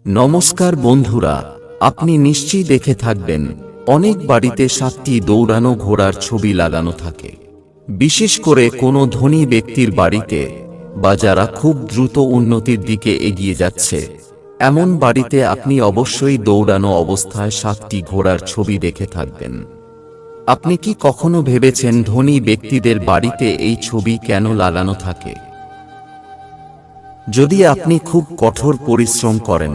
নমস্কার বন্ধুরা, আপনি নিশ্চয়ই দেখে থাকবেন অনেক বাড়িতে 7টি দৌড়ানো ঘোড়ার ছবি লাগানো থাকে। বিশেষ করে কোনো ধনী ব্যক্তির বাড়িতে বা যারা খুব দ্রুত উন্নতির দিকে এগিয়ে যাচ্ছে, এমন বাড়িতে আপনি অবশ্যই দৌড়ানো অবস্থায় 7টি ঘোড়ার ছবি দেখে থাকবেন। আপনি কি কখনো ভেবেছেন ধনী ব্যক্তিদের বাড়িতে এই ছবি কেন লাগানো থাকে? যদি আপনি খুব কঠোর পরিশ্রম করেন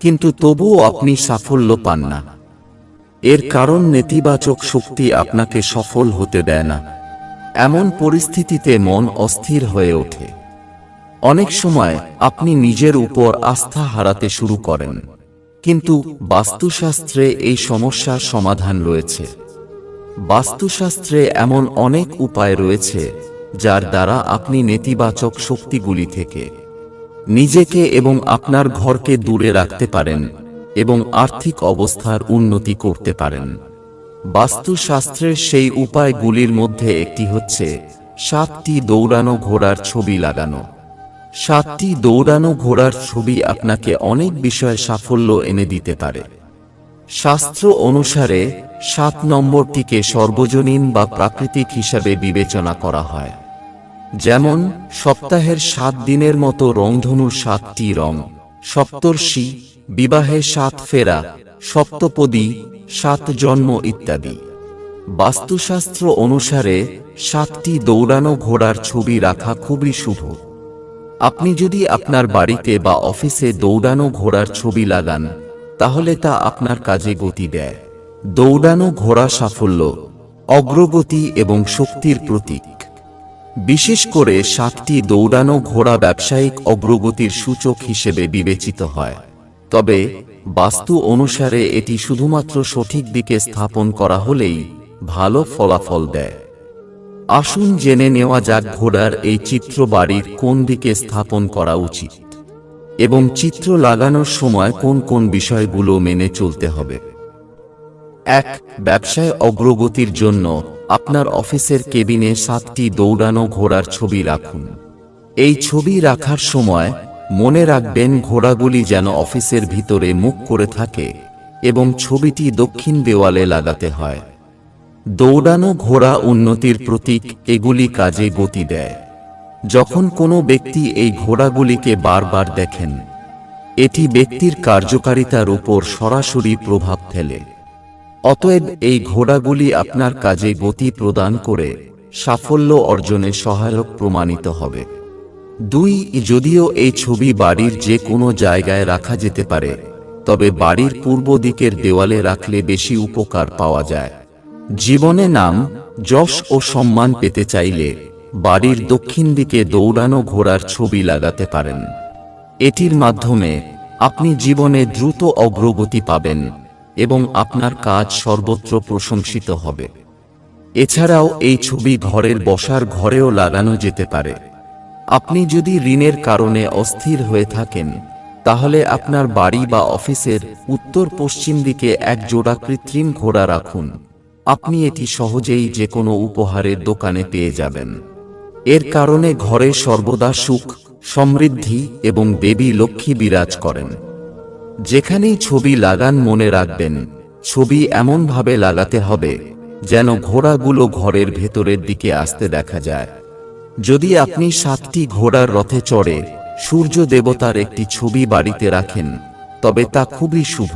কিন্তু তবুও আপনি সাফল্য পান না, এর কারণ নেতিবাচক শক্তি আপনাকে সফল হতে দেয় না। এমন পরিস্থিতিতে মন অস্থির হয়ে ওঠে। অনেক সময় আপনি নিজের উপর আস্থা হারাতে শুরু করেন। কিন্তু বাস্তুশাস্ত্রে এই সমস্যার সমাধান রয়েছে। বাস্তুশাস্ত্রে এমন অনেক উপায় রয়েছে যার দ্বারা আপনি নেতিবাচক শক্তিগুলি থেকে নিজেকে এবং আপনার ঘরকে দূরে রাখতে পারেন এবং আর্থিক অবস্থার উন্নতি করতে পারেন। বাস্তুশাস্ত্রের সেই উপায়গুলির মধ্যে একটি হচ্ছে 7টি দৌড়ানো ঘোড়ার ছবি লাগানো। 7টি দৌড়ানো ঘোড়ার ছবি আপনাকে অনেক বিষয়ে সাফল্য এনে দিতে পারে। শাস্ত্র অনুসারে 7 নম্বরটিকে সর্বজনীন বা প্রাকৃতিক হিসাবে বিবেচনা করা হয়। যেমন সপ্তাহের 7 দিনের মতো রংধনুর 7টি রং, সপ্তর্ষি, বিবাহে 7 ফেরা, সপ্তপদী, 7 জন্ম ইত্যাদি। বাস্তুশাস্ত্র অনুসারে 7টি দৌড়ানো ঘোড়ার ছবি রাখা খুবই শুভ। আপনি যদি আপনার বাড়িতে বা অফিসে দৌড়ানো ঘোড়ার ছবি লাগান, তাহলে তা আপনার কাজে গতি দেয়। দৌড়ানো ঘোড়া সাফল্য, অগ্রগতি এবং শক্তির প্রতীক। বিশেষ করে 7টি দৌড়ানো ঘোড়া ব্যবসায়িক অগ্রগতির সূচক হিসেবে বিবেচিত হয়। তবে বাস্তু অনুসারে এটি শুধুমাত্র সঠিক দিকে স্থাপন করা হলেই ভালো ফলাফল দেয়। আসুন জেনে নেওয়া যাক ঘোড়ার এই চিত্র বাড়ির কোন দিকে স্থাপন করা উচিত এবং চিত্র লাগানোর সময় কোন কোন বিষয়গুলো মেনে চলতে হবে। 1. ব্যবসায় অগ্রগতির জন্য আপনার অফিসের কেবিনে 7টি দৌড়ানো ঘোড়ার ছবি রাখুন। এই ছবি রাখার সময় মনে রাখবেন ঘোড়াগুলি যেন অফিসের ভিতরে মুখ করে থাকে এবং ছবিটি দক্ষিণ দেওয়ালে লাগাতে হয়। দৌড়ানো ঘোড়া উন্নতির প্রতীক, এগুলি কাজে গতি দেয়। যখন কোনো ব্যক্তি এই ঘোড়াগুলিকে বারবার দেখেন, এটি ব্যক্তির কার্যকারিতার উপর সরাসরি প্রভাব ফেলে। অতএব এই ঘোড়াগুলি আপনার কাজে গতি প্রদান করে সাফল্য অর্জনে সহায়ক প্রমাণিত হবে। 2. যদিও এই ছবি বাড়ির যে কোনো জায়গায় রাখা যেতে পারে, তবে বাড়ির পূর্ব দিকের দেওয়ালে রাখলে বেশি উপকার পাওয়া যায়। জীবনে নাম, যশ ও সম্মান পেতে চাইলে বাড়ির দক্ষিণ দিকে দৌড়ানো ঘোড়ার ছবি লাগাতে পারেন। এটির মাধ্যমে আপনি জীবনে দ্রুত অগ্রগতি পাবেন এবং আপনার কাজ সর্বত্র প্রশংসিত হবে। এছাড়াও এই ছবি ঘরের বসার ঘরেও লাগানো যেতে পারে। আপনি যদি ঋণের কারণে অস্থির হয়ে থাকেন, তাহলে আপনার বাড়ি বা অফিসের উত্তর পশ্চিম দিকে এক জোড়া কৃত্রিম ঘোড়া রাখুন। আপনি এটি সহজেই যে কোনো উপহারের দোকানে পেয়ে যাবেন। এর কারণে ঘরে সর্বদা সুখ, সমৃদ্ধি এবং দেবী লক্ষ্মী বিরাজ করেন। যেখানেই ছবি লাগান মনে রাখবেন, ছবি এমনভাবে লাগাতে হবে যেন ঘোড়াগুলো ঘরের ভেতরের দিকে আসতে দেখা যায়। যদি আপনি 7টি ঘোড়ার রথে চড়ে সূর্য দেবতার একটি ছবি বাড়িতে রাখেন, তবে তা খুবই শুভ।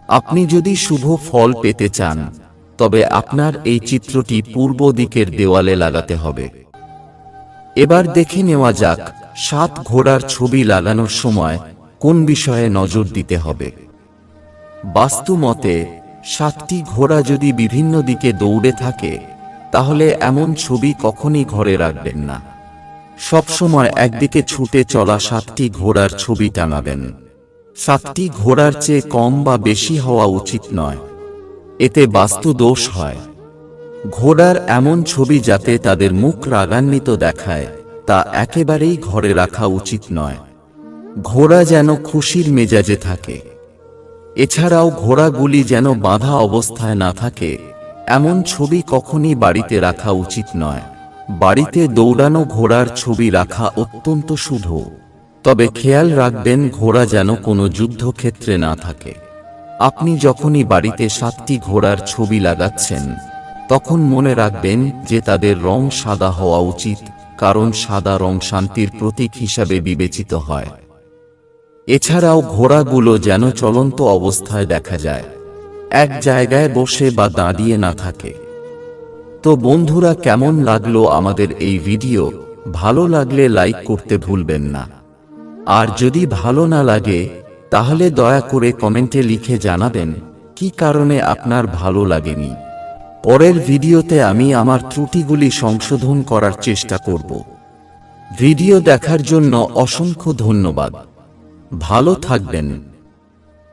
আপনি যদি শুভ ফল পেতে চান, তবে আপনার এই চিত্রটি পূর্ব দিকের দেওয়ালে লাগাতে হবে। এবার দেখে নেওয়া যাক 7 ঘোড়ার ছবি লাগানোর সময় কোন বিষয়ে নজর দিতে হবে। বাস্তু মতে 7টি ঘোড়া যদি বিভিন্ন দিকে দৌড়ে থাকে, তাহলে এমন ছবি কখনই ঘরে রাখবেন না। সবসময় একদিকে ছুটে চলা 7টি ঘোড়ার ছবি টানাবেন। 7টি ঘোড়ার চেয়ে কম বা বেশি হওয়া উচিত নয়, এতে বাস্তু দোষ হয়। ঘোড়ার এমন ছবি যাতে তাদের মুখ রাগান্বিত দেখায়, তা একেবারেই ঘরে রাখা উচিত নয়। ঘোড়া যেন খুশির মেজাজে থাকে। এছাড়াও ঘোড়াগুলি যেন বাঁধা অবস্থায় না থাকে, এমন ছবি কখনই বাড়িতে রাখা উচিত নয়। বাড়িতে দৌড়ানো ঘোড়ার ছবি রাখা অত্যন্ত শুভ। তবে খেয়াল রাখবেন ঘোড়া যেন কোনো যুদ্ধক্ষেত্রে না থাকে। আপনি যখনই বাড়িতে 7টি ঘোড়ার ছবি লাগাচ্ছেন, তখন মনে রাখবেন যে তাদের রং সাদা হওয়া উচিত, কারণ সাদা রং শান্তির প্রতীক হিসাবে বিবেচিত হয়। এছাড়াও ঘোড়াগুলো যেন চলন্ত অবস্থায় দেখা যায়, এক জায়গায় বসে বা দাঁড়িয়ে না থাকে। তো বন্ধুরা, কেমন লাগলো আমাদের এই ভিডিও? ভালো লাগলে লাইক করতে ভুলবেন না। আর যদি ভালো না লাগে তাহলে দয়া করে কমেন্টে লিখে জানাবেন কি কারণে আপনার ভালো লাগেনি। পরের ভিডিওতে আমি আমার ত্রুটিগুলি সংশোধন করার চেষ্টা করব। ভিডিও দেখার জন্য অসংখ্য ধন্যবাদ। ভালো থাকবেন।